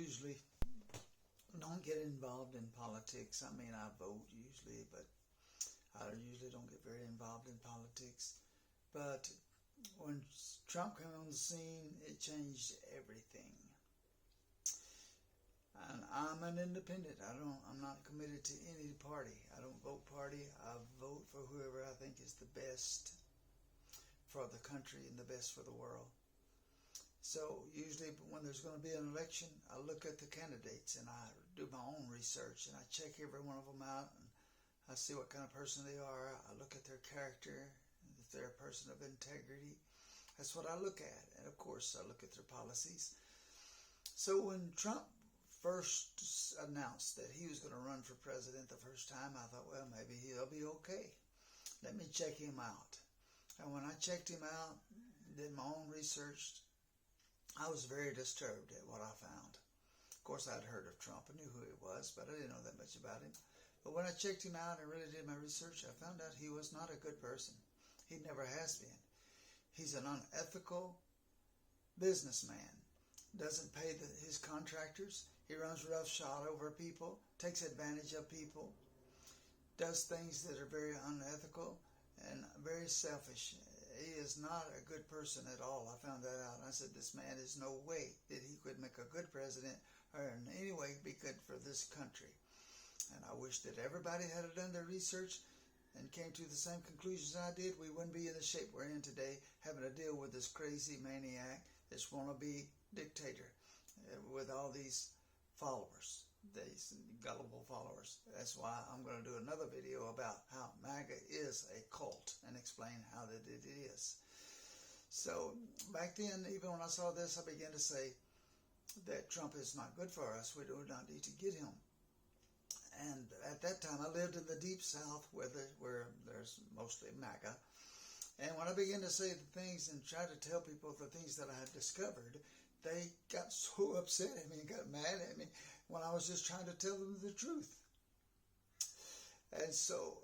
usually don't get involved in politics. I mean, I vote usually, but I usually don't get very involved in politics. But when Trump came on the scene, it changed everything. And I'm an independent. I'm not committed to any party. I don't vote party. I vote for whoever I think is the best for the country and the best for the world. So usually when there's going to be an election, I look at the candidates and I do my own research and I check every one of them out and I see what kind of person they are. I look at their character, if they're a person of integrity. That's what I look at. And of course, I look at their policies. So when Trump first announced that he was going to run for president the first time, I thought, well, maybe he'll be okay. Let me check him out. And when I checked him out, did my own research, I was very disturbed at what I found. Of course, I'd heard of Trump. I knew who he was, but I didn't know that much about him. But when I checked him out and really did my research, I found out he was not a good person. He never has been. He's an unethical businessman. Doesn't pay his contractors. He runs roughshod over people, takes advantage of people, does things that are very unethical and very selfish. He is not a good person at all. I found that out. I said, this man is no way that he could make a good president or in any way be good for this country. And I wish that everybody had done their research and came to the same conclusions I did. We wouldn't be in the shape we're in today, having to deal with this crazy maniac, this wannabe dictator with all these followers, these gullible followers. That's why I'm going to do another video about how MAGA is a cult and explain how that it is. So back then, even when I saw this, I began to say that Trump is not good for us. We do not need to get him. And at that time, I lived in the deep South where there's mostly MAGA. And when I began to say the things and try to tell people the things that I had discovered, they got so upset at me and got mad at me when I was just trying to tell them the truth. And so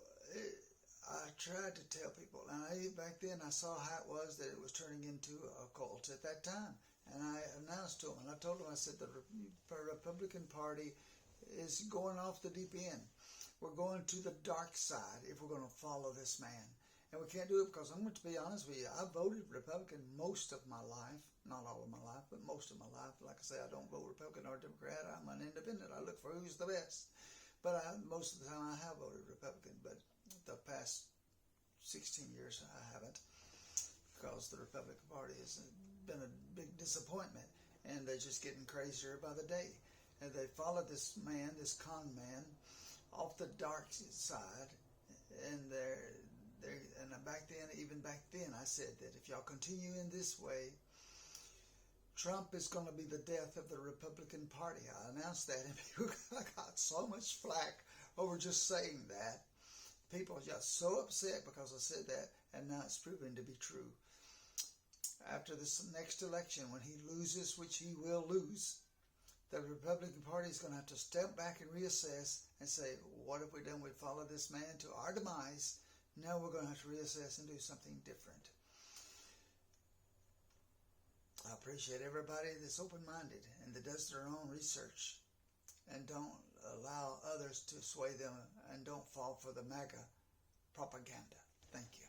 I tried to tell people. And back then I saw how it was that it was turning into a cult at that time. And I announced to them, and I told them, I said, the Republican Party is going off the deep end. We're going to the dark side if we're going to follow this man. And we can't do it because I'm going to be honest with you, I voted Republican most of my life. Not all of my life, but most of my life. Like I say, I don't vote Republican or Democrat. I'm an independent. I look for who's the best. But most of the time I have voted Republican. But the past 16 years I haven't, because the Republican Party has been a big disappointment. And they're just getting crazier by the day. And they followed this man, this con man, off the dark side. And and even back then, I said that if y'all continue in this way, Trump is going to be the death of the Republican Party. I announced that, and people got so much flack over just saying that. People are just so upset because I said that, and now it's proven to be true. After this next election, when he loses, which he will lose, the Republican Party is going to have to step back and reassess and say, what have we done? We followed this man to our demise. Now we're going to have to reassess and do something different. I appreciate everybody that's open-minded and that does their own research and don't allow others to sway them and don't fall for the MAGA propaganda. Thank you.